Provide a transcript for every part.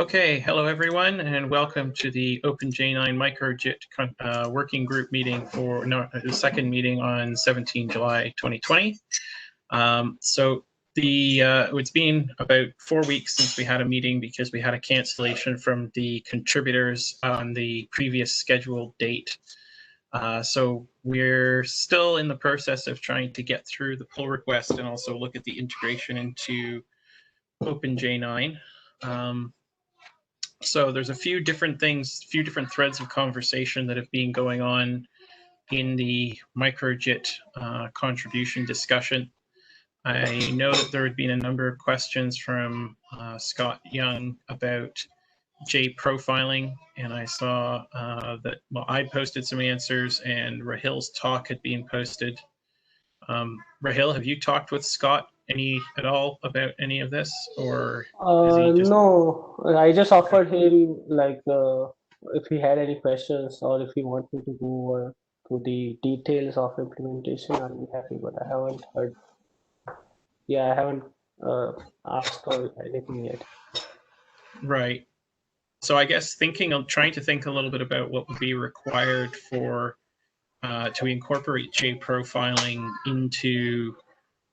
Okay, hello everyone, and welcome to the OpenJ9 MicroJIT working group meeting for the second meeting on 17 July 2020. It's been about 4 weeks since we had a meeting because we had a cancellation from the contributors on the previous scheduled date. So we're still in the process of trying to get through the pull request and also look at the integration into OpenJ9. So there's a few different threads of conversation that have been going on in the MicroJIT contribution discussion. I know that there had been a number of questions from Scott Young about J profiling, and I saw that, well, I posted some answers and Rahil's talk had been posted. Rahil, have you talked with Scott at all about any of this, or is he just... No, I just offered him if he had any questions or if he wanted me to go to the details of implementation, I'll be happy, but I haven't heard. Yeah, I haven't asked or anything yet. Right. So I guess trying to think a little bit about what would be required for to incorporate J profiling into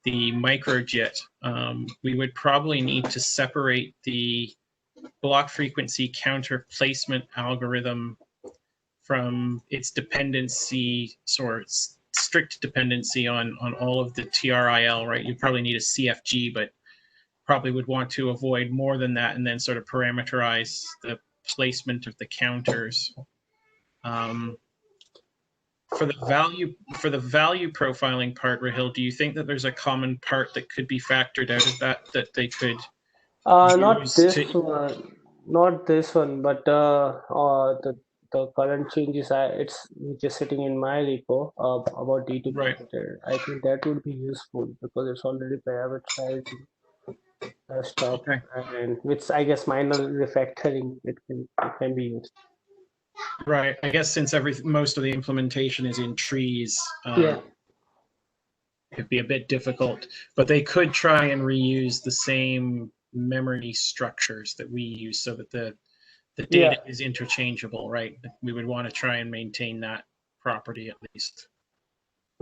the MicroJIT. We would probably need to separate the block frequency counter placement algorithm from its dependency, strict dependency on all of the TRIL, right? You probably need a CFG, but probably would want to avoid more than that and then sort of parameterize the placement of the counters. For the value profiling part, Rahil, do you think that there's a common part that could be factored out of that they could not this one, but the current changes it's just sitting in my repo about D2 right. I think that would be useful because it's already parameterized stuff, okay. And with, I guess, minor refactoring, it can be used. Right. I guess since most of the implementation is in trees, it'd be a bit difficult. But they could try and reuse the same memory structures that we use so that the data is interchangeable, right? We would want to try and maintain that property at least.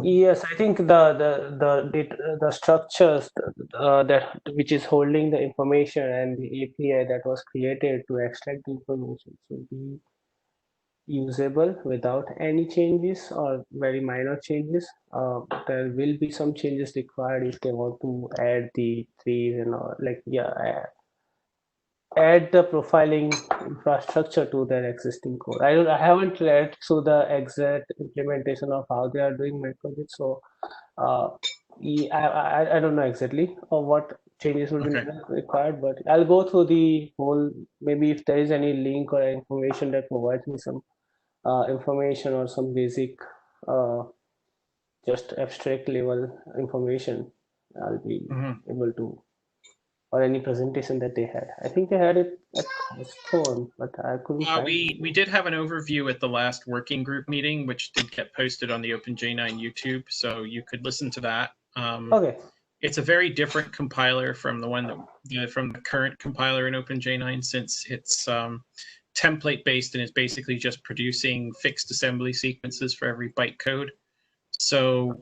Yes, I think the structures that which is holding the information and the API that was created to extract the information should be usable without any changes or very minor changes. There will be some changes required if they want to add the trees and all, add the profiling infrastructure to their existing code. I haven't read through the exact implementation of how they are doing MicroJIT, so I don't know exactly what changes will be required, but I'll go through the whole. Maybe if there is any link or information that provides me some information or some basic just abstract level information, I'll be able to, or any presentation that they had. I think they had it at Stone, but I couldn't find it. We did have an overview at the last working group meeting, which did get posted on the OpenJ9 YouTube, so you could listen to that. Okay. It's a very different compiler from the one from the current compiler in OpenJ9, since it's template based and is basically just producing fixed assembly sequences for every bytecode. So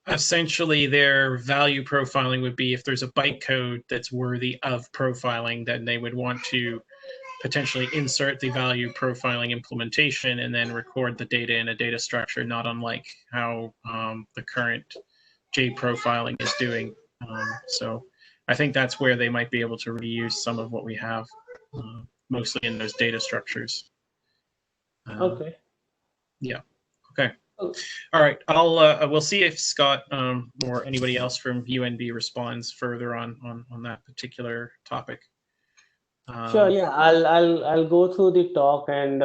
essentially their value profiling would be if there's a bytecode that's worthy of profiling, then they would want to potentially insert the value profiling implementation and then record the data in a data structure, not unlike how the current J profiling is doing. So I think that's where they might be able to reuse some of what we have, mostly in those data structures. Okay. Yeah. Okay. All right. We'll see if Scott or anybody else from UNB responds further on that particular topic. Sure. Yeah. I'll go through the talk and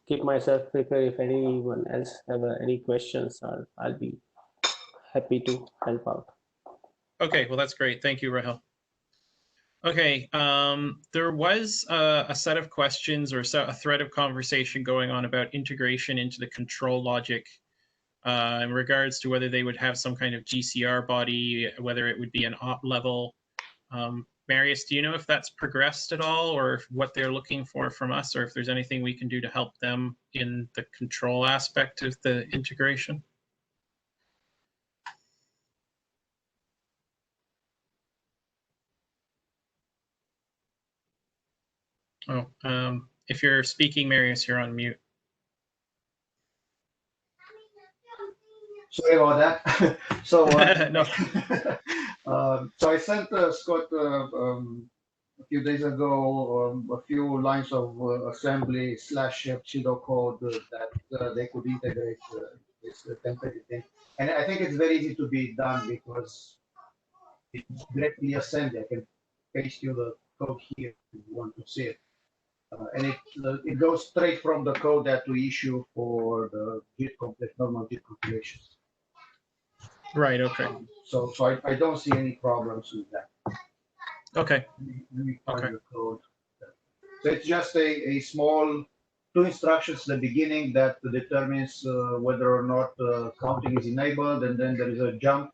keep myself prepared. If anyone else have any questions, I'll be happy to help out. Okay. Well, that's great. Thank you, Rahil. Okay, there was a set of questions or a thread of conversation going on about integration into the control logic in regards to whether they would have some kind of GCR body, whether it would be an op level Marius, do you know if that's progressed at all, or what they're looking for from us, or if there's anything we can do to help them in the control aspect of the integration? Oh, if you're speaking, Marius, you're on mute. Sorry about that. So, No. so I sent Scott a few days ago a few lines of assembly / pseudocode that they could integrate this template thing. And I think it's very easy to be done because it's directly assembly. I can paste you the code here if you want to see it. And it goes straight from the code that we issue for the JIT normal JIT compilations. Right. Okay. So I don't see any problems with that. Okay. Let me find the code. So it's just a small two instructions at the beginning that determines whether or not counting is enabled, and then there is a jump.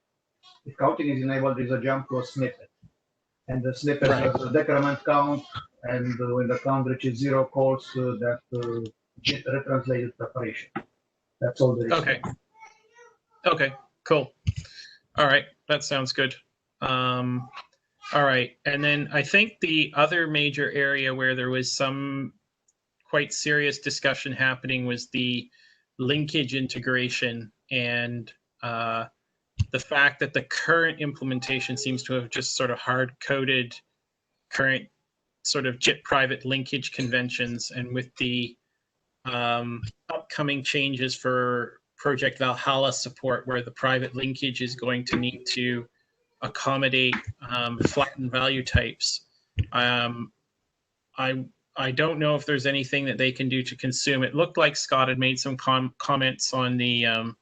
If counting is enabled, there is a jump to a snippet. And the snippet has a decrement count, and when the count reaches 0, calls that JIT retranslated preparation. That's all there is. Okay. Okay, cool. All right, that sounds good. All right, and then I think the other major area where there was some quite serious discussion happening was the linkage integration, and the fact that the current implementation seems to have just sort of hard-coded current sort of JIT private linkage conventions, and with the upcoming changes for Project Valhalla support, where the private linkage is going to need to accommodate flattened value types. I don't know if there's anything that they can do to consume. It looked like Scott had made some comments on the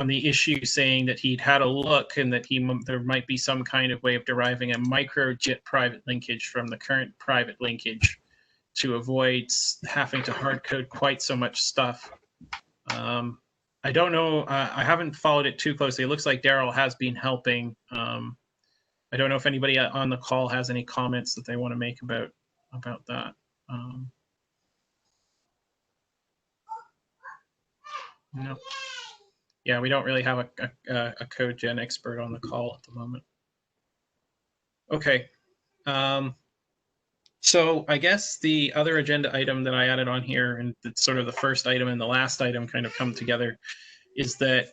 issue, saying that he'd had a look and that there might be some kind of way of deriving a MicroJIT private linkage from the current private linkage to avoid having to hard code quite so much stuff. I don't know. I haven't followed it too closely. It looks like Daryl has been helping. I don't know if anybody on the call has any comments that they want to make about that. No. Yeah, we don't really have a code gen expert on the call at the moment. Okay. So I guess the other agenda item that I added on here, and it's sort of the first item and the last item kind of come together, is that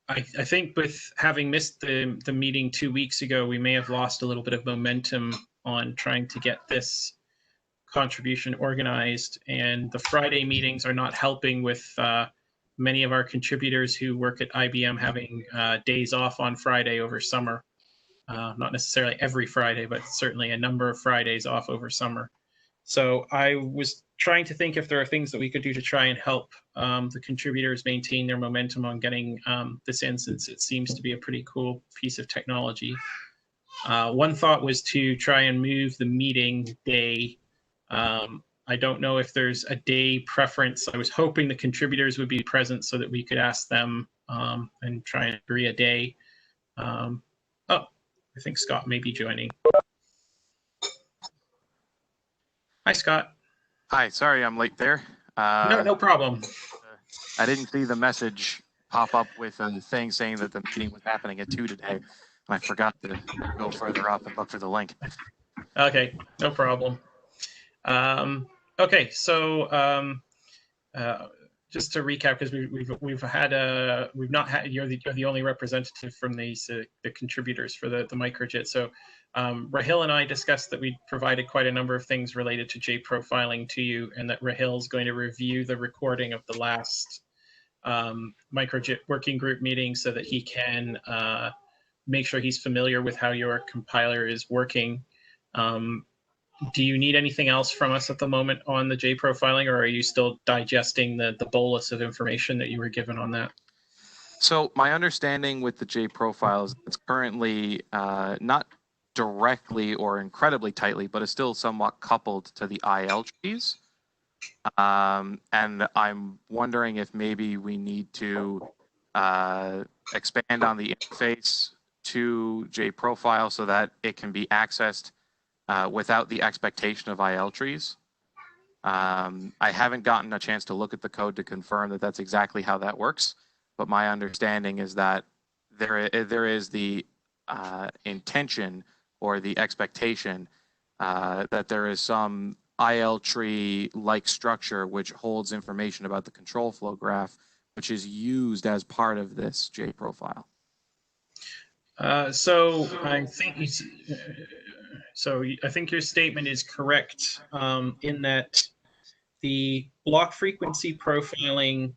I think with having missed the meeting 2 weeks ago, we may have lost a little bit of momentum on trying to get this contribution organized, and the Friday meetings are not helping with many of our contributors who work at IBM having days off on Friday over summer. Not necessarily every Friday, but certainly a number of Fridays off over summer. So I was trying to think if there are things that we could do to try and help the contributors maintain their momentum on getting this in, since it seems to be a pretty cool piece of technology. One thought was to try and move the meeting day. I don't know if there's a day preference. I was hoping the contributors would be present so that we could ask them and try and agree a day. Oh, I think Scott may be joining. Hi, Scott. Hi, sorry I'm late there. No problem. I didn't see the message pop up with a thing saying that the meeting was happening at 2 today, and I forgot to go further up and look for the link. Okay, no problem. Okay, so just to recap, because we've not had you're the only representative from these the contributors for the MicroJIT. So Rahil and I discussed that we provided quite a number of things related to J profiling to you, and that Rahil is going to review the recording of the last MicroJIT working group meeting so that he can make sure he's familiar with how your compiler is working. Do you need anything else from us at the moment on the J profiling, or are you still digesting the bolus of information that you were given on that? So my understanding with the J profiles, it's currently not directly or incredibly tightly, but is still somewhat coupled to the IL trees. And I'm wondering if maybe we need to expand on the interface to JProfile so that it can be accessed without the expectation of IL trees. I haven't gotten a chance to look at the code to confirm that that's exactly how that works, but my understanding is that there is the intention or the expectation that there is some IL tree-like structure which holds information about the control flow graph, which is used as part of this JProfile. So I think your statement is correct in that the block frequency profiling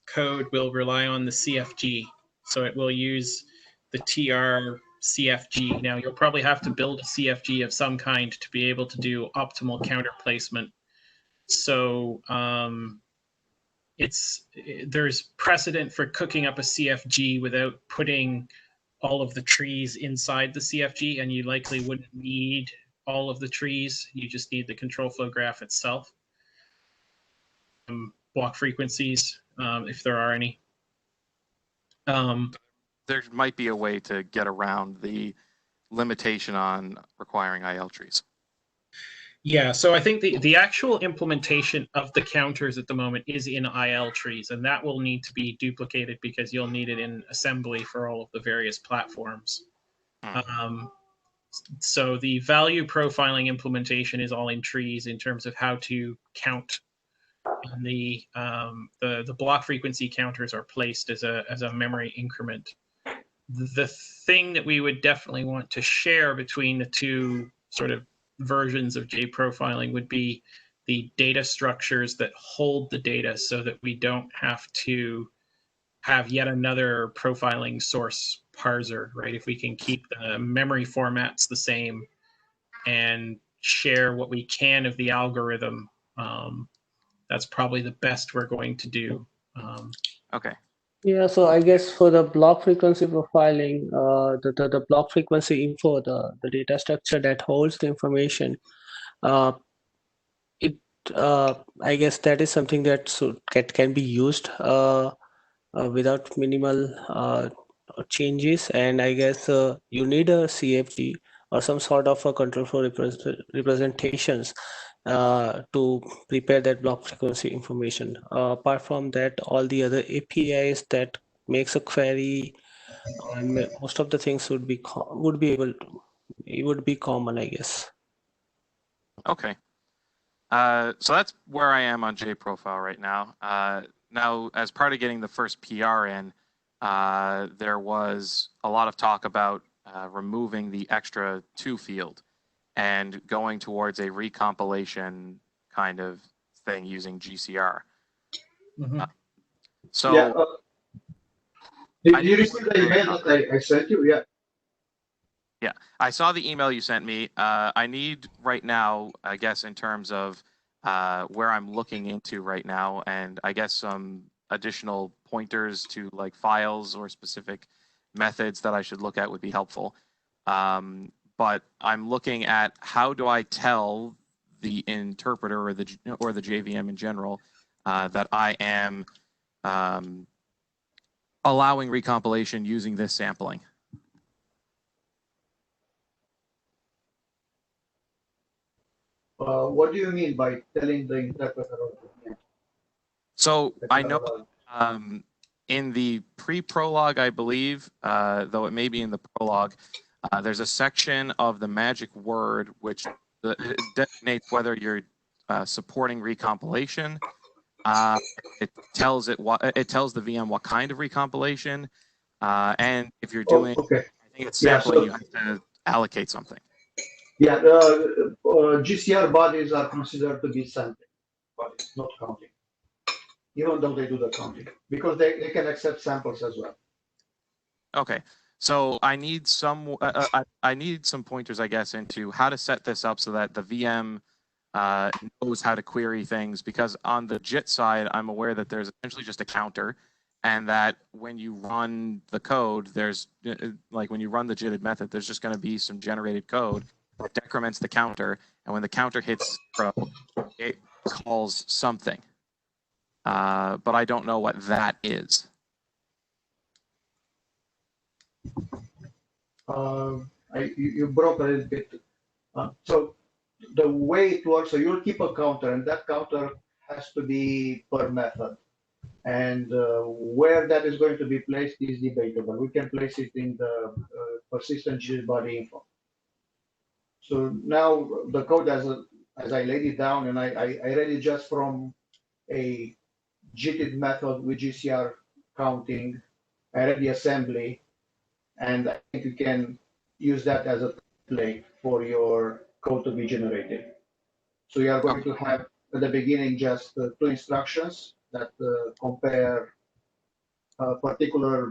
code will rely on the CFG. So it will use the TR CFG. Now you'll probably have to build a CFG of some kind to be able to do optimal counter placement. So there's precedent for cooking up a CFG without putting all of the trees inside the CFG, and you likely wouldn't need all of the trees. You just need the control flow graph itself. Block frequencies, if there are any. There might be a way to get around the limitation on requiring IL trees. Yeah, so I think the actual implementation of the counters at the moment is in IL trees, and that will need to be duplicated because you'll need it in assembly for all of the various platforms. So the value profiling implementation is all in trees in terms of how to count, and the block frequency counters are placed as a memory increment. The thing that we would definitely want to share between the two sort of versions of JProfiling would be the data structures that hold the data, so that we don't have to have yet another profiling source parser, right? If we can keep the memory formats the same and share what we can of the algorithm, that's probably the best we're going to do. Okay. Yeah, so I guess for the block frequency profiling, the block frequency info, the data structure that holds the information, I guess that is something that can be used without minimal changes, and I guess you need a CFG or some sort of a control flow representations to prepare that block frequency information. Apart from that, all the other APIs that makes a query, most of the things would be common, I guess. Okay. So that's where I am on JProfile right now. Now, as part of getting the first PR in, there was a lot of talk about removing the extra to field and going towards a recompilation kind of thing using GCR. So yeah, did you receive the email that I sent you? Yeah. Yeah, I saw the email you sent me. I need right now, I guess, in terms of where I'm looking into right now, and I guess some additional pointers to like files or specific methods that I should look at would be helpful. But I'm looking at how do I tell the interpreter or the JVM in general that I am allowing recompilation using this sampling. What do you mean by telling the interpreter? So I know in the pre-prologue, I believe, though it may be in the prologue, there's a section of the magic word which designates whether you're supporting recompilation. It tells the VM what kind of recompilation, and if you're doing, okay. I think it's sampling, you have to allocate something. Yeah, GCR bodies are considered to be sampling bodies, not counting, even though they do the counting, because they can accept samples as well. Okay, so I need some I need some pointers, I guess, into how to set this up so that the VM knows how to query things, because on the JIT side, I'm aware that there's essentially just a counter, and that when you run the code, there's like when you run the JITted method, there's just going to be some generated code that decrements the counter, and when the counter hits 0, it calls something. But I don't know what that is. You broke a little bit. So the way it works, so you'll keep a counter, and that counter has to be per method. And where that is going to be placed is debatable. We can place it in the persistent JIT body info. So now the code, as I laid it down, and I read it just from a JIT method with GCR counting. I read the assembly, and I think you can use that as a template for your code to be generated. So you are going to have at the beginning just two instructions that compare a particular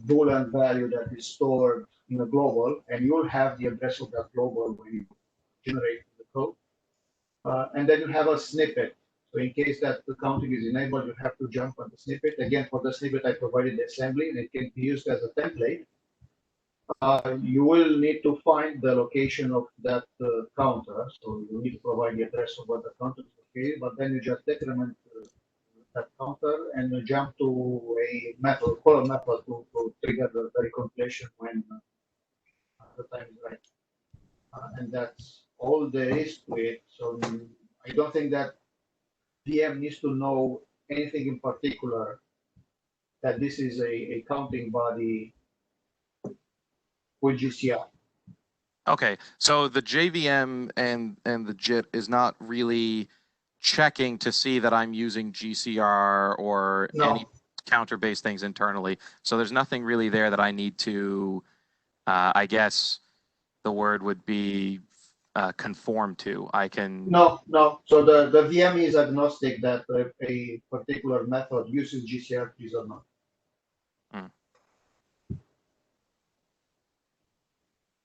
Boolean value that is stored in a global, and you'll have the address of that global when you generate the code. And then you have a snippet. So in case that the counting is enabled, you have to jump on the snippet. Again, for the snippet, I provided the assembly, and it can be used as a template. You will need to find the location of that counter. So you need to provide the address of what the counter is located, but then you just decrement that counter and you jump to a method, call a method to trigger the recompilation when the time is right. And that's all there is to it. So I don't think that VM needs to know anything in particular that this is a counting body with GCR. Okay, so the JVM and the JIT is not really checking to see that I'm using GCR or any counter-based things internally. So there's nothing really there that I need to, I guess the word would be conform to. I can. No. So the VM is agnostic that a particular method uses GCR keys or not.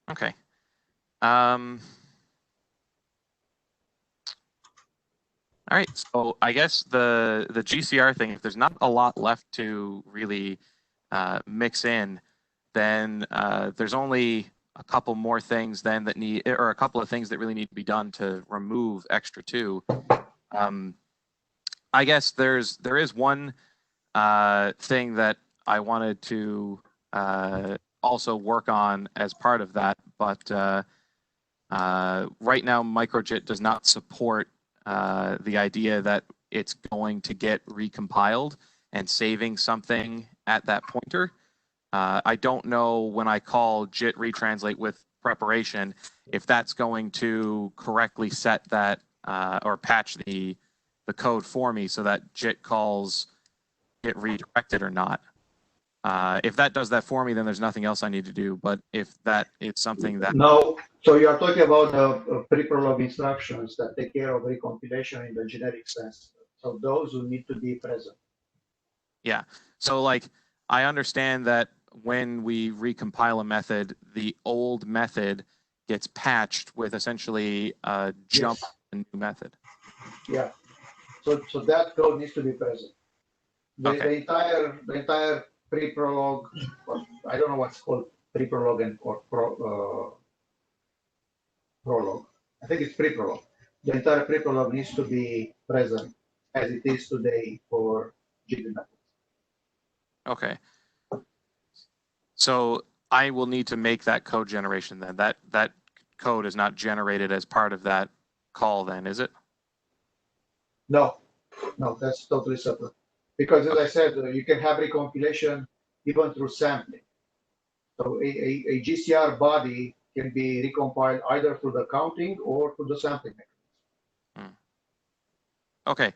Okay. All right, so I guess the GCR thing, if there's not a lot left to really mix in, then there's only a couple more things then that need, or a couple of things that really need to be done to remove extra 2. I guess there is one thing that I wanted to also work on as part of that, but right now MicroJIT does not support the idea that it's going to get recompiled and saving something at that pointer. I don't know when I call JIT retranslate with preparation if that's going to correctly set that or patch the code for me so that JIT calls get redirected or not. If that does that for me, then there's nothing else I need to do. But if that is something that... No, so you are talking about the pre-prolog instructions that take care of recompilation in the generic sense. So those will need to be present. Yeah, so like I understand that when we recompile a method, the old method gets patched with essentially a jump to a new method. Yeah, so that code needs to be present. The entire pre-prolog, I don't know what's called pre-prolog and or prolog. I think it's pre-prolog. The entire pre-prolog needs to be present as it is today for JIT methods. Okay. So I will need to make that code generation then. That code is not generated as part of that call then, is it? No, that's totally separate. Because as I said, you can have recompilation even through sampling. So a GCR body can be recompiled either through the counting or through the sampling mechanism. Okay.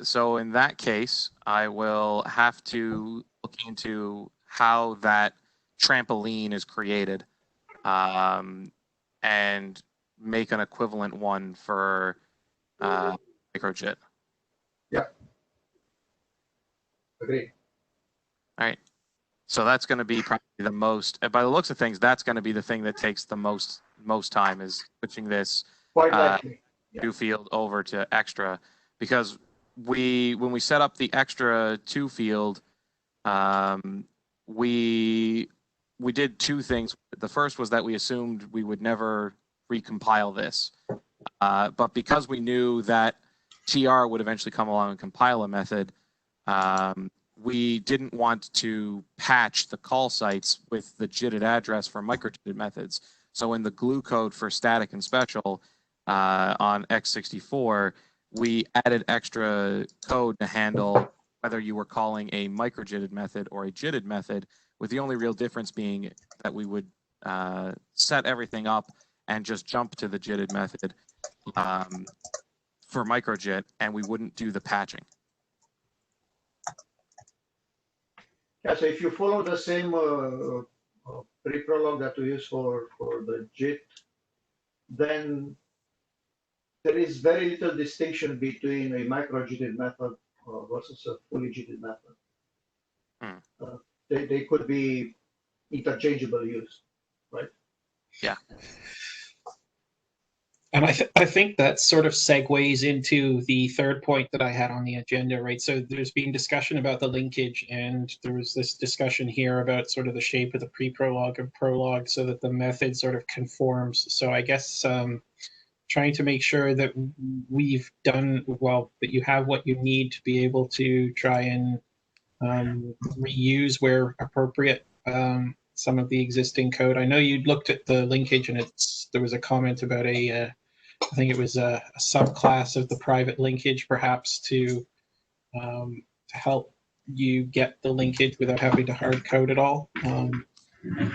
So in that case, I will have to look into how that trampoline is created and make an equivalent one for MicroJIT. Yeah. Agreed. All right. So that's going to be probably the most, by the looks of things, that's going to be the thing that takes the most time is switching this two field over to extra, because when we set up the extra 2 field, we did 2 things. The first was that we assumed we would never recompile this, but because we knew that TR would eventually come along and compile a method, we didn't want to patch the call sites with the JITted address for micro-JITted methods. So in the glue code for static and special on x64, we added extra code to handle whether you were calling a micro-JITted method or a JITted method, with the only real difference being that we would set everything up and just jump to the JITted method for micro-JIT, and we wouldn't do the patching. Yeah, so if you follow the same pre-prolog that we use for the JIT, then there is very little distinction between a micro-JITted method versus a fully JITted method. They could be interchangeable use, right? Yeah. And I think that sort of segues into the third point that I had on the agenda, right? So there's been discussion about the linkage, and there was this discussion here about sort of the shape of the pre-prolog and prolog so that the method sort of conforms. So I guess trying to make sure that we've done, well, that you have what you need to be able to try and reuse where appropriate some of the existing code. I know you looked at the linkage, and there was a comment about I think it was a subclass of the private linkage, perhaps to help you get the linkage without having to hard code it all.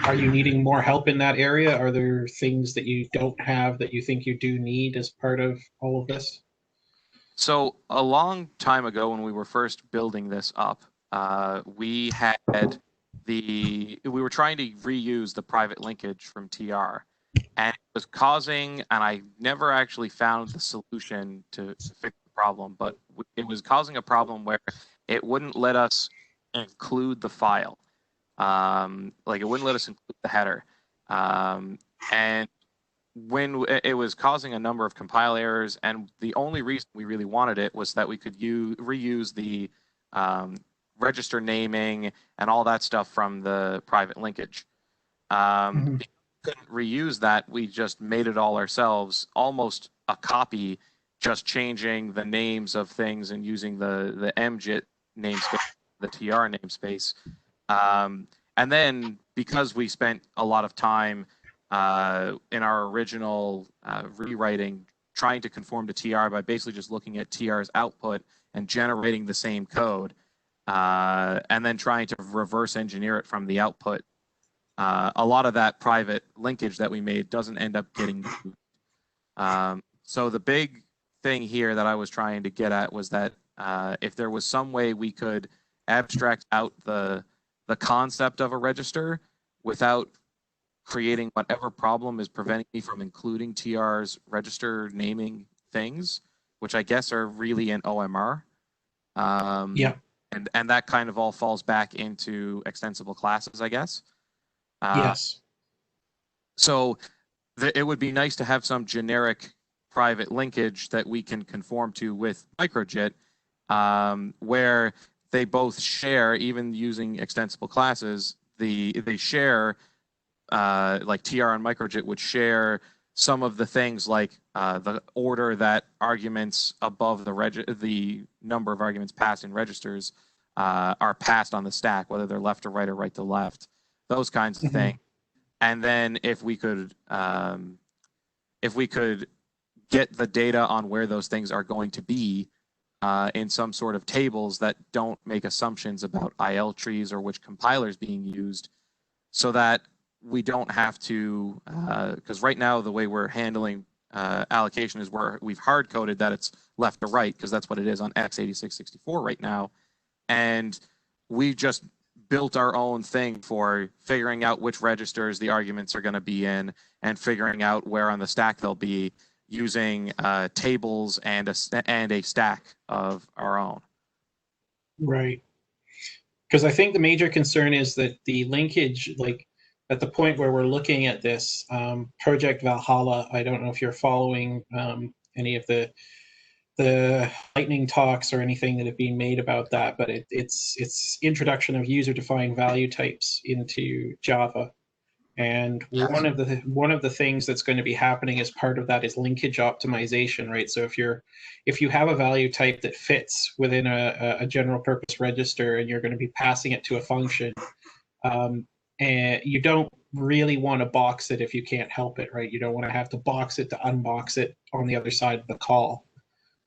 Are you needing more help in that area? Are there things that you don't have that you think you do need as part of all of this? So a long time ago, when we were first building this up, we were trying to reuse the private linkage from TR, and it was causing, and I never actually found the solution to fix the problem, but it was causing a problem where it wouldn't let us include the file. Like it wouldn't let us include the header. And when it was causing a number of compile errors, and the only reason we really wanted it was that we could reuse the register naming and all that stuff from the private linkage. Because we couldn't reuse that, we just made it all ourselves, almost a copy, just changing the names of things and using the MJIT namespace, the TR namespace. And then because we spent a lot of time in our original rewriting trying to conform to TR by basically just looking at TR's output and generating the same code, and then trying to reverse engineer it from the output, a lot of that private linkage that we made doesn't end up getting used. So the big thing here that I was trying to get at was that if there was some way we could abstract out the concept of a register without creating whatever problem is preventing me from including TR's register naming things, which I guess are really in OMR. Yeah. And that kind of all falls back into extensible classes, I guess. Yes. So it would be nice to have some generic private linkage that we can conform to with microJIT, where they both share, even using extensible classes, they share, like TR and microJIT would share some of the things like the order that arguments above the number of arguments passed in registers are passed on the stack, whether they're left to right or right to left, those kinds of things. And then if we could get the data on where those things are going to be in some sort of tables that don't make assumptions about IL trees or which compiler is being used, so that we don't have to, because right now the way we're handling allocation is we've hard coded that it's left to right, because that's what it is on x86-64 right now, and we just built our own thing for figuring out which registers the arguments are going to be in and figuring out where on the stack they'll be using tables and a stack of our own. Right. Because I think the major concern is that the linkage, like at the point where we're looking at this, Project Valhalla, I don't know if you're following any of the lightning talks or anything that have been made about that, but it's introduction of user-defined value types into Java. And Yes. one of the things that's going to be happening as part of that is linkage optimization, right? So if you have a value type that fits within a general purpose register and you're going to be passing it to a function, and you don't really want to box it if you can't help it, right? You don't want to have to box it to unbox it on the other side of the call.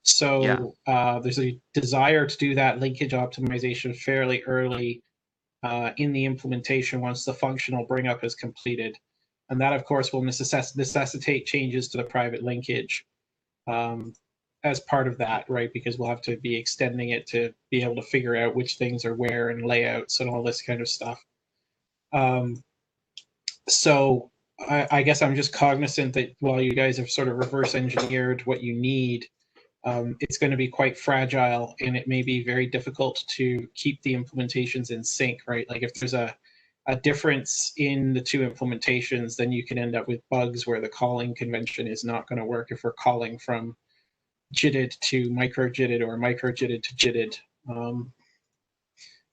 So there's a desire to do that linkage optimization fairly early in the implementation once the functional bring up is completed. And that, of course, will necessitate changes to the private linkage as part of that, right? Because we'll have to be extending it to be able to figure out which things are where and layouts and all this kind of stuff. So I guess I'm just cognizant that while you guys have sort of reverse engineered what you need, it's going to be quite fragile, and it may be very difficult to keep the implementations in sync, right? Like if there's a difference in the two implementations, then you can end up with bugs where the calling convention is not going to work if we're calling from JITted to MicroJITted or MicroJITted to JITted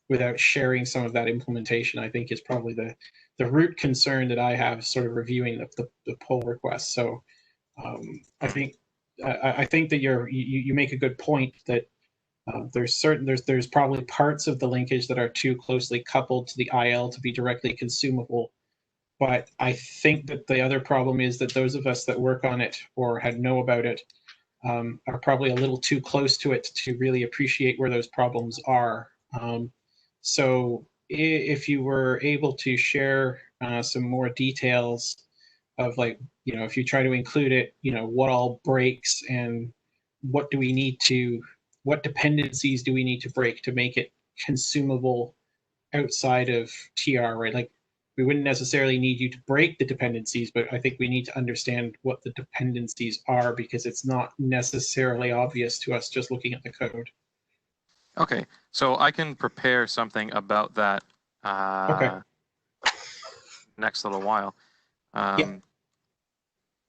without sharing some of that implementation. I think is probably the root concern that I have sort of reviewing the pull request. So I think that you make a good point that there's probably parts of the linkage that are too closely coupled to the IL to be directly consumable. But I think that the other problem is that those of us that work on it or know about it are probably a little too close to it to really appreciate where those problems are. So if you were able to share some more details of, like, if you try to include it, what all breaks and what dependencies do we need to break to make it consumable outside of TR, right? Like, we wouldn't necessarily need you to break the dependencies, but I think we need to understand what the dependencies are, because it's not necessarily obvious to us just looking at the code. Okay, so I can prepare something about that next little while.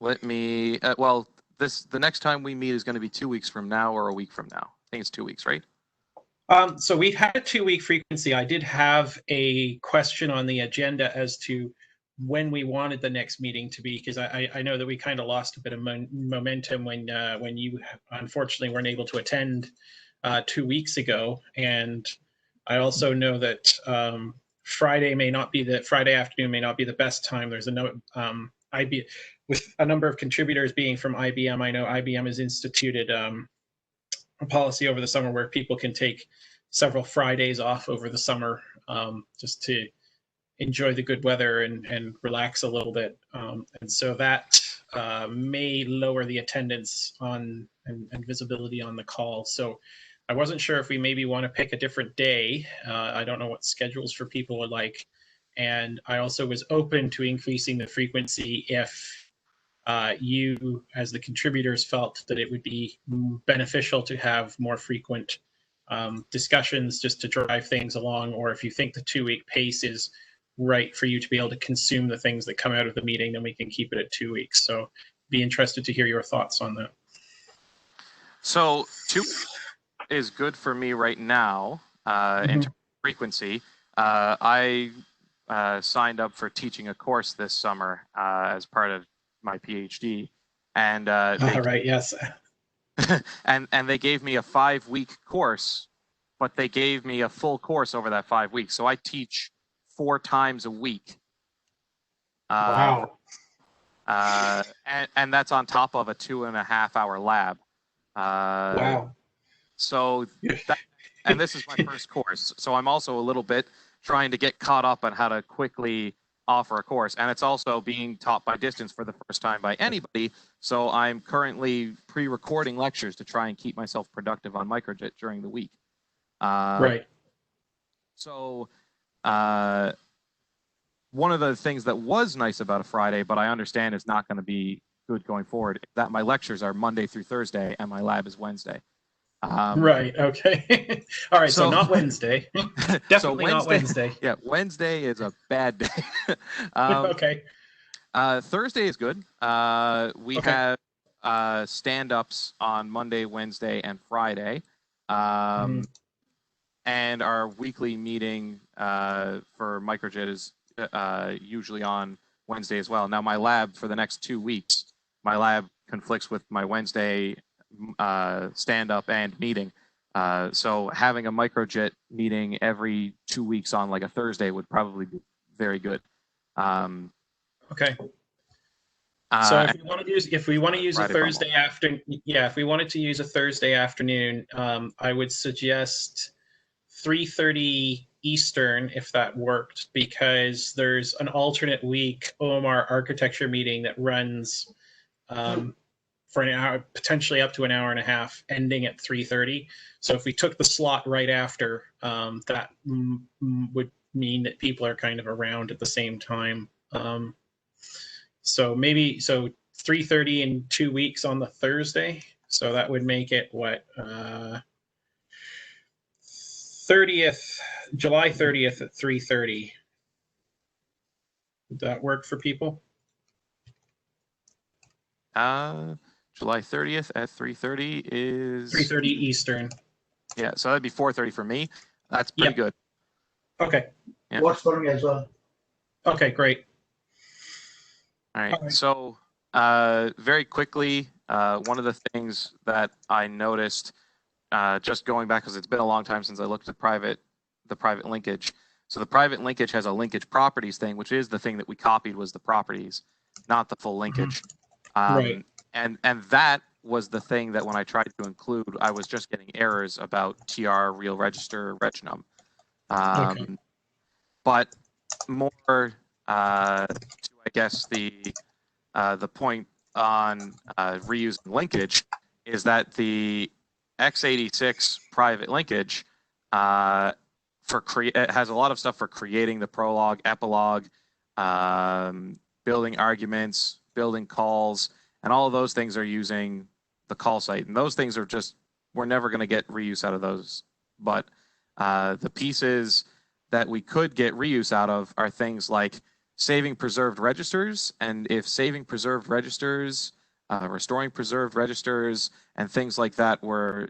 Let me, the next time we meet is going to be 2 weeks from now or a week from now. I think it's 2 weeks, right? So we've had a 2-week frequency. I did have a question on the agenda as to when we wanted the next meeting to be, because I know that we kind of lost a bit of momentum when you unfortunately weren't able to attend 2 weeks ago. And I also know that Friday afternoon may not be the best time. There's with a number of contributors being from IBM. I know IBM has instituted a policy over the summer where people can take several Fridays off over the summer just to enjoy the good weather and relax a little bit. And so that may lower the attendance and visibility on the call. So I wasn't sure if we maybe want to pick a different day. I don't know what schedules for people are like. And I also was open to increasing the frequency if you, as the contributors, felt that it would be beneficial to have more frequent discussions just to drive things along, or if you think the 2-week pace is right for you to be able to consume the things that come out of the meeting, then we can keep it at 2 weeks. So be interested to hear your thoughts on that. So 2 is good for me right now in terms of frequency. I signed up for teaching a course this summer as part of my PhD, and yes. and they gave me a 5-week course, but they gave me a full course over that 5 weeks. So I teach 4 times a week. Wow. And that's on top of a 2.5-hour lab. Wow. So and this is my first course, so I'm also a little bit trying to get caught up on how to quickly offer a course, and it's also being taught by distance for the first time by anybody. So I'm currently pre-recording lectures to try and keep myself productive on MicroJIT during the week. Right. So one of the things that was nice about a Friday, but I understand it's not going to be good going forward, is that my lectures are Monday through Thursday and my lab is Wednesday. Right. Okay. All right. So not Wednesday. Definitely so Wednesday, not Wednesday. Yeah, Wednesday is a bad day. Okay. Thursday is good. We have stand-ups on Monday, Wednesday, and Friday. And our weekly meeting for MicroJIT is usually on Wednesday as well. Now my lab for the next 2 weeks, my lab conflicts with my Wednesday stand-up and meeting. So having a MicroJIT meeting every 2 weeks on like a Thursday would probably be very good. Okay. So if we want to use a Friday Thursday afternoon, yeah, if we wanted to use a Thursday afternoon, I would suggest 3:30 Eastern if that worked, because there's an alternate week OMR architecture meeting that runs for an hour, potentially up to an hour and a half, ending at 3:30. So if we took the slot right after, that would mean that people are kind of around at the same time. So 3:30 in 2 weeks on the Thursday. So that would make it what, 30th, July 30th at 3:30. Would that work for people? July 30th at 3:30 is 3:30 Eastern. Yeah, so that'd be 4:30 for me. That's pretty good. Okay. Yeah. Works for me as well. Okay, great. All right. All right. So very quickly, one of the things that I noticed, just going back, because it's been a long time since I looked at the private linkage. So the private linkage has a linkage properties thing, which is the thing that we copied was the properties, not the full linkage. Right. And that was the thing that when I tried to include, I was just getting errors about TR, real register, regnum. Okay. But more to, I guess, the point on reusing linkage is that the x86 private linkage it has a lot of stuff for creating the prologue, epilogue, building arguments, building calls, and all of those things are using the call site. And those things are just, we're never going to get reuse out of those. But the pieces that we could get reuse out of are things like saving preserved registers. And if saving preserved registers, restoring preserved registers, and things like that were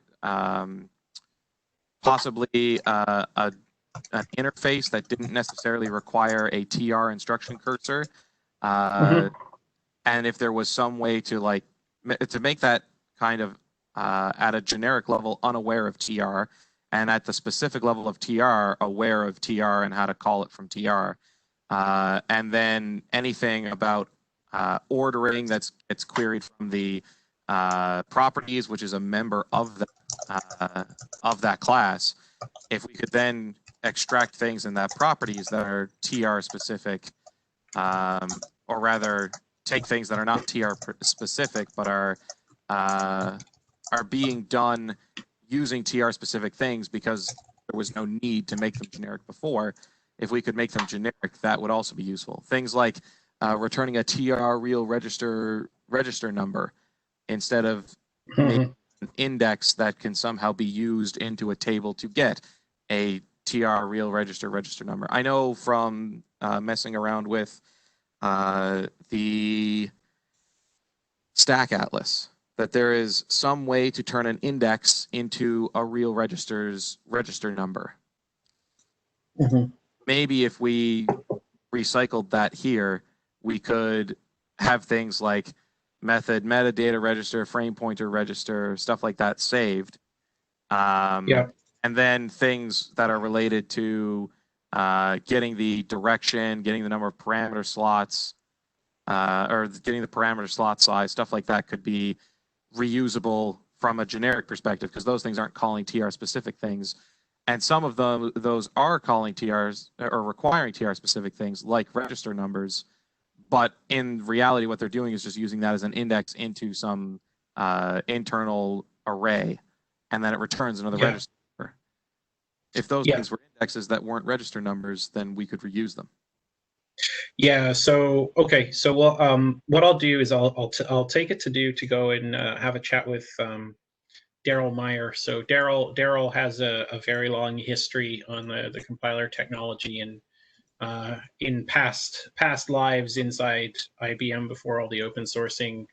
possibly an interface that didn't necessarily require a TR instruction cursor, and if there was some way to make that kind of at a generic level unaware of TR, and at the specific level of TR aware of TR and how to call it from TR, and then anything about ordering that's queried from the properties, which is a member of that class. If we could then extract things in that properties that are TR specific, or rather take things that are not TR specific but are being done using TR specific things because there was no need to make them generic before. If we could make them generic, that would also be useful. Things like returning a TR real register number instead of making an index that can somehow be used into a table to get a TR real register number. I know from messing around with the Stack Atlas that there is some way to turn an index into a real register's register number. Maybe if we recycled that here, we could have things like method, metadata register, frame pointer register, stuff like that saved. And then things that are related to getting the direction, getting the number of parameter slots, or getting the parameter slot size, stuff like that could be reusable from a generic perspective because those things aren't calling TR specific things. And some of those are calling TRs or requiring TR specific things like register numbers. But in reality, what they're doing is just using that as an index into some internal array, and then it returns another register number. If those things were indexes that weren't register numbers, then we could reuse them. Yeah. So okay. So what I'll do is I'll take it to go and have a chat with Daryl Meyer. So Daryl has a very long history on the compiler technology, and in past lives inside IBM before all the open sourcing,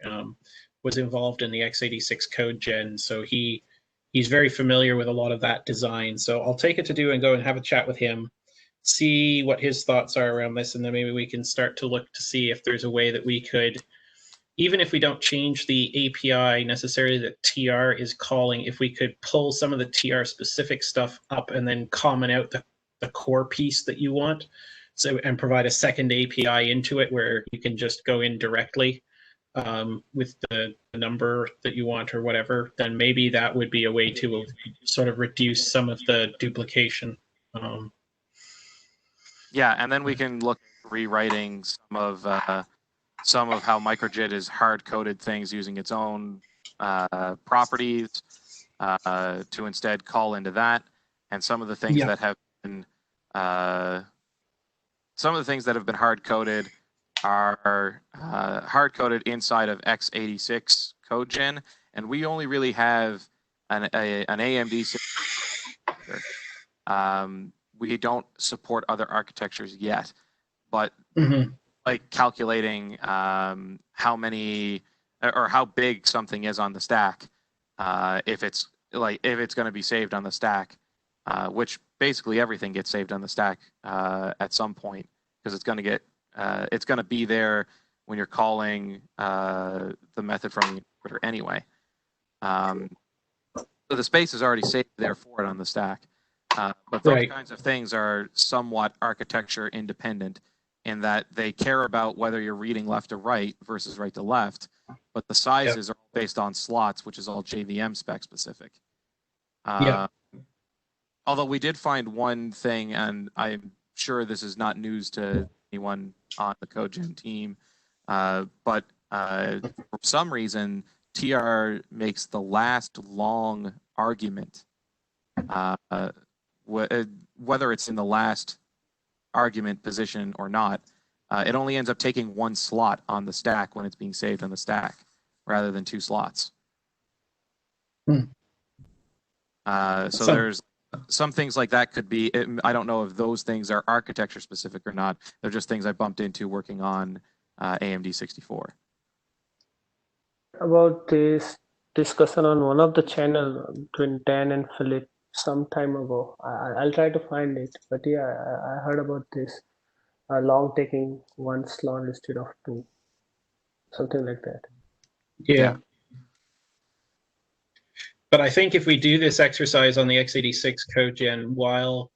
was involved in the x86 code gen. So he's very familiar with a lot of that design. So I'll take it to go and have a chat with him, see what his thoughts are around this, and then maybe we can start to look to see if there's a way that we could, even if we don't change the API necessarily that TR is calling, if we could pull some of the TR specific stuff up and then comment out the core piece that you want, so and provide a second API into it where you can just go in directly with the number that you want or whatever, then maybe that would be a way to sort of reduce some of the duplication. Yeah, and then we can look at rewriting some of how MicroJIT is hard-coded things using its own properties to instead call into that, and some of the things that have been hard-coded are hard-coded inside of x86 code gen, and we only really have an AMD system. We don't support other architectures yet, but like calculating how many or how big something is on the stack, if it's going to be saved on the stack, which basically everything gets saved on the stack at some point, because it's going to be there when you're calling the method from the interpreter anyway. So the space is already saved there for it on the stack. But those kinds of things are somewhat architecture independent in that they care about whether you're reading left to right versus right to left, but the sizes are based on slots, which is all JVM spec specific. Although we did find one thing, and I'm sure this is not news to anyone on the CodeGen team, but for some reason, TR makes the last long argument, whether it's in the last argument position or not, it only ends up taking one slot on the stack when it's being saved on the stack, rather than two slots. So there's some things like that could be, I don't know if those things are architecture specific or not. They're just things I bumped into working on AMD 64. About this discussion on one of the channel between Dan and Philip some time ago. I'll try to find it, but yeah, I heard about this long taking one slot instead of two, something like that. Yeah. But I think if we do this exercise on the x86 code gen, while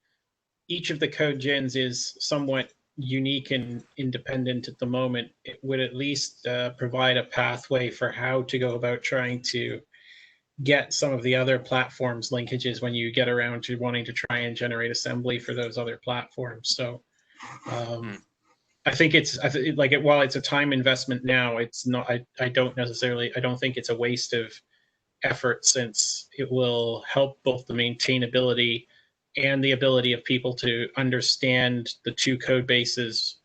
each of the code gens is somewhat unique and independent at the moment, it would at least provide a pathway for how to go about trying to get some of the other platforms linkages when you get around to wanting to try and generate assembly for those other platforms. So I think while it's a time investment now, it's not, I don't think it's a waste of effort, since it will help both the maintainability and the ability of people to understand the two code bases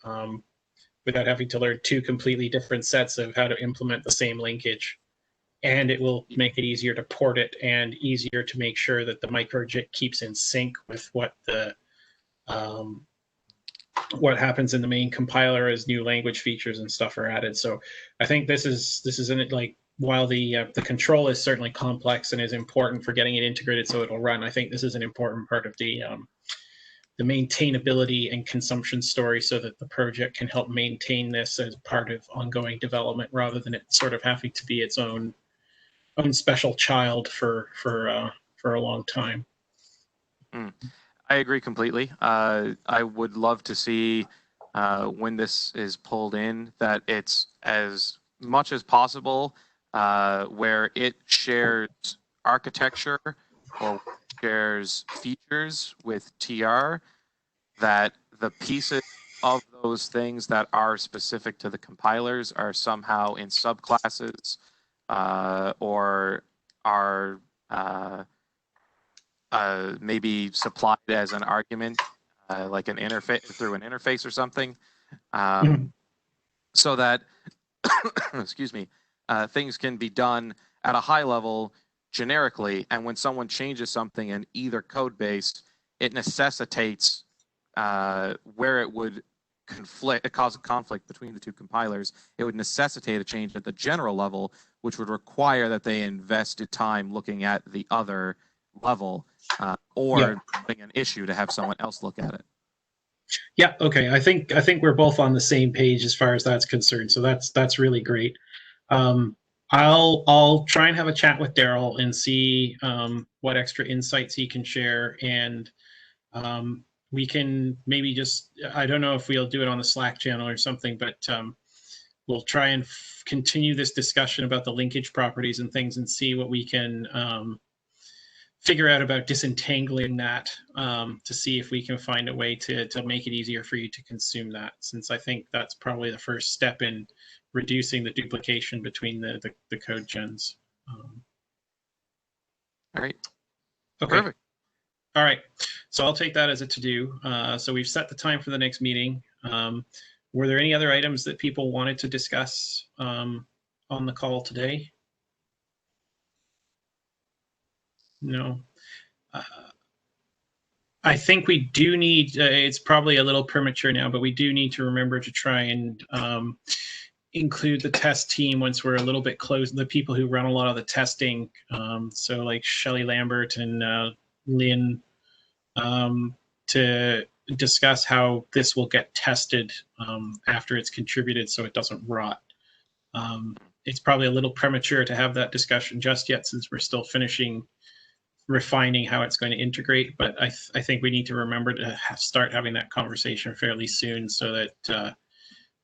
without having to learn two completely different sets of how to implement the same linkage. And it will make it easier to port it and easier to make sure that the MicroJIT keeps in sync with what the what happens in the main compiler as new language features and stuff are added. So I think this is in it, like, while the control is certainly complex and is important for getting it integrated so it'll run, I think this is an important part of the maintainability and consumption story, so that the project can help maintain this as part of ongoing development, rather than it sort of having to be its own special child for a long time. I agree completely. I would love to see when this is pulled in that it's as much as possible where it shares architecture or shares features with TR, that the pieces of those things that are specific to the compilers are somehow in subclasses or are maybe supplied as an argument, like an interface through an interface or something, so that excuse me, things can be done at a high level generically, and when someone changes something in either code base, it necessitates where it would cause a conflict between the two compilers. It would necessitate a change at the general level, which would require that they invested time looking at the other level, or having an issue to have someone else look at it. Yeah, okay. I think we're both on the same page as far as that's concerned. So that's really great. I'll try and have a chat with Daryl and see what extra insights he can share, and we can maybe just, I don't know if we'll do it on the Slack channel or something, but we'll try and continue this discussion about the linkage properties and things and see what we can figure out about disentangling that, to see if we can find a way to make it easier for you to consume that, since I think that's probably the first step in reducing the duplication between the code gens. All right. Okay. Perfect. All right. So I'll take that as a to-do. So we've set the time for the next meeting. Were there any other items that people wanted to discuss on the call today? No. I think we do need, it's probably a little premature now, but we do need to remember to try and include the test team once we're a little bit close, the people who run a lot of the testing. So like Shelley Lambert and Lynn, to discuss how this will get tested after it's contributed so it doesn't rot. It's probably a little premature to have that discussion just yet, since we're still refining how it's going to integrate, but I think we need to remember to start having that conversation fairly soon so that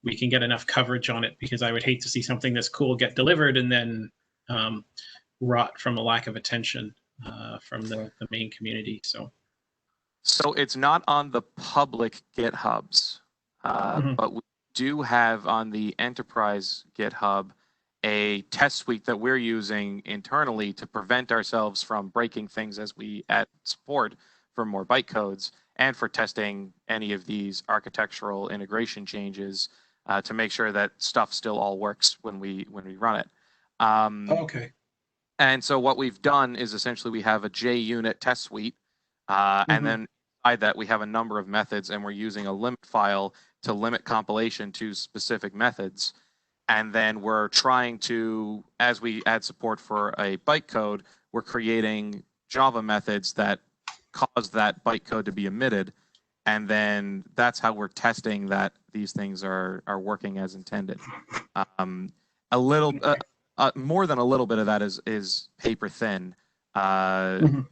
we can get enough coverage on it, because I would hate to see something this cool get delivered and then rot from a lack of attention from the main community. So it's not on the public GitHubs, but we do have on the enterprise GitHub a test suite that we're using internally to prevent ourselves from breaking things as we add support for more bytecodes, and for testing any of these architectural integration changes to make sure that stuff still all works when we run it. okay. And so what we've done is essentially we have a JUnit test suite, and then inside that we have a number of methods, and we're using a limit file to limit compilation to specific methods. And then we're trying to, as we add support for a bytecode, we're creating Java methods that cause that bytecode to be emitted. And then that's how we're testing that these things are working as intended. A little, more than a little bit of that is paper thin. We're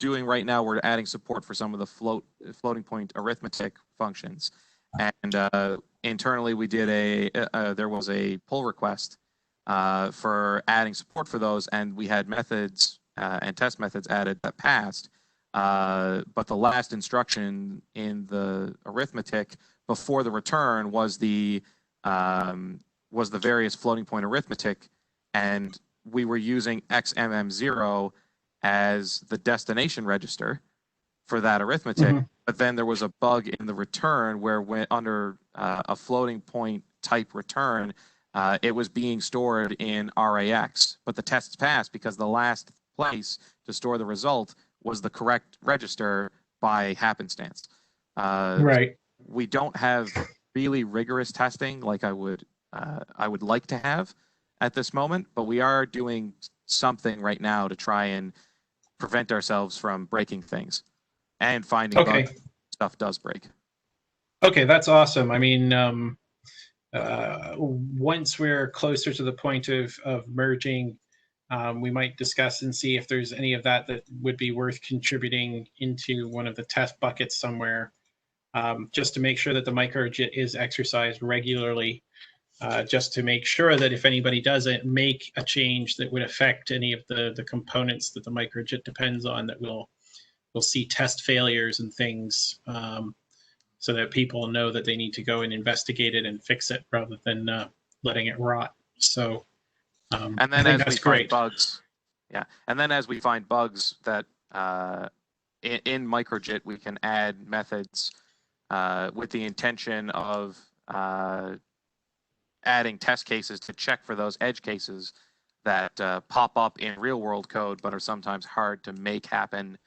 doing right now, we're adding support for some of the floating point arithmetic functions. And internally, we did there was a pull request for adding support for those, and we had methods and test methods added that passed. But the last instruction in the arithmetic before the return was the various floating point arithmetic, and we were using XMM0 as the destination register for that arithmetic. But then there was a bug in the return where when under a floating point type return, it was being stored in RAX, but the tests passed because the last place to store the result was the correct register by happenstance. Right. We don't have really rigorous testing like I would like to have at this moment, but we are doing something right now to try and prevent ourselves from breaking things and finding bugs. Stuff does break. Okay, that's awesome. I mean, once we're closer to the point of merging, we might discuss and see if there's any of that would be worth contributing into one of the test buckets somewhere, just to make sure that the MicroJIT is exercised regularly, just to make sure that if anybody doesn't make a change that would affect any of the components that the MicroJIT depends on, that we'll see test failures and things, so that people know that they need to go and investigate it and fix it rather than letting it rot. So, and then as we find bugs, and then as we find bugs that in MicroJIT, we can add methods with the intention of adding test cases to check for those edge cases that pop up in real world code but are sometimes hard to make happen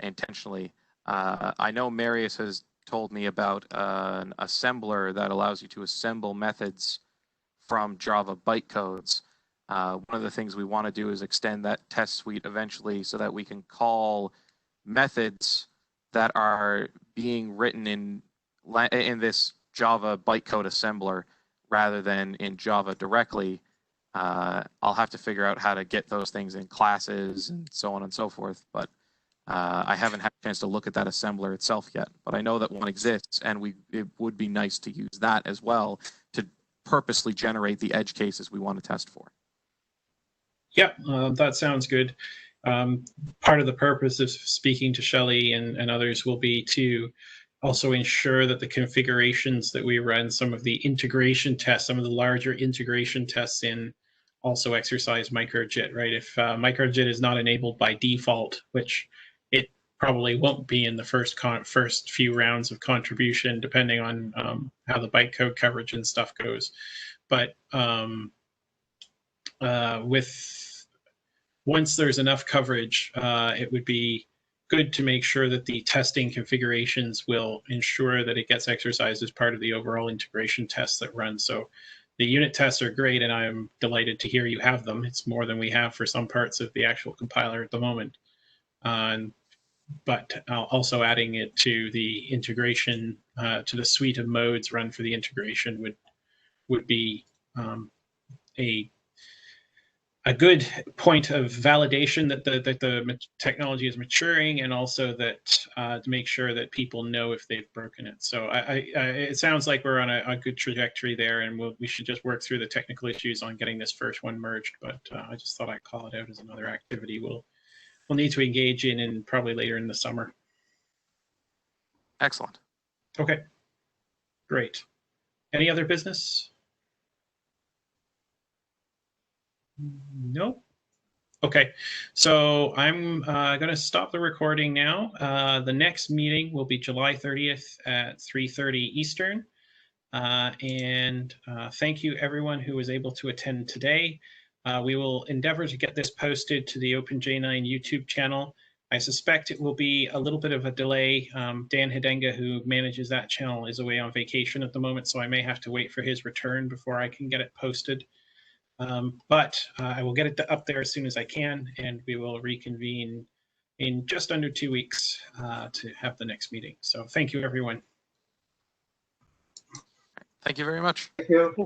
intentionally. I know Marius has told me about an assembler that allows you to assemble methods from Java bytecodes. One of the things we want to do is extend that test suite eventually so that we can call methods that are being written in this Java bytecode assembler rather than in Java directly, I'll have to figure out how to get those things in classes and so on and so forth. But I haven't had a chance to look at that assembler itself yet. But I know that one exists, and it would be nice to use that as well to purposely generate the edge cases we want to test for. Yep, that sounds good. Part of the purpose of speaking to Shelley and others will be to also ensure that the configurations that we run, some of the integration tests, some of the larger integration tests in also exercise MicroJIT, right? If MicroJIT is not enabled by default, which it probably won't be in the first few rounds of contribution, depending on how the bytecode coverage and stuff goes. But once there's enough coverage, it would be good to make sure that the testing configurations will ensure that it gets exercised as part of the overall integration tests that run. So the unit tests are great, and I'm delighted to hear you have them. It's more than we have for some parts of the actual compiler at the moment. But also adding it to the integration, to the suite of modes run for the integration would be a good point of validation that the technology is maturing, and also that to make sure that people know if they've broken it. So it sounds like we're on a good trajectory there, and we should just work through the technical issues on getting this first one merged. But I just thought I'd call it out as another activity we'll need to engage in, and probably later in the summer. Excellent. Okay, great. Any other business? No. Okay, so I'm going to stop the recording now. The next meeting will be July 30th at 3:30 Eastern. And thank you everyone who was able to attend today. We will endeavor to get this posted to the OpenJ9 YouTube channel. I suspect it will be a little bit of a delay. Dan Hidenga, who manages that channel, is away on vacation at the moment, so I may have to wait for his return before I can get it posted. But I will get it up there as soon as I can, and we will reconvene in just under 2 weeks to have the next meeting. So thank you, everyone. Thank you very much. Thank you.